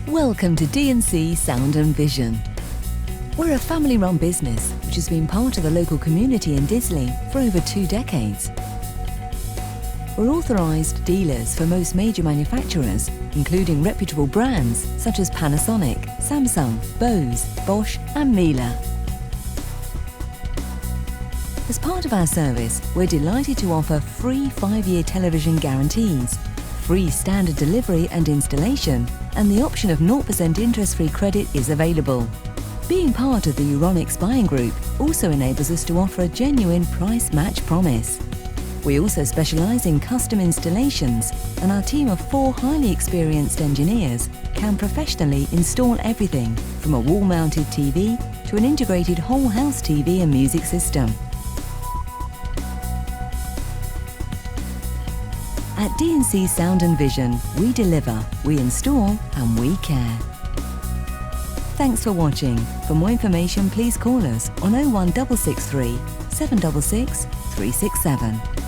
Welcome to D&C Sound and Vision. We're a family-run business which has been part of the local community in Disley for over 2 decades. We're authorised dealers for most major manufacturers, including reputable brands such as Panasonic, Samsung, Bose, Bosch and Miele. As part of our service, we're delighted to offer free 5-year television guarantees, free standard delivery and installation, and the option of 0% interest-free credit is available. Being part of the Euronics buying group also enables us to offer a genuine price match promise. We also specialise in custom installations, and our team of 4 highly experienced engineers can professionally install everything from a wall-mounted TV to an integrated whole-house TV and music system. At D&C Sound and Vision, we deliver, we install and we care. Thanks for watching. For more information, please call us on 01663 766 367.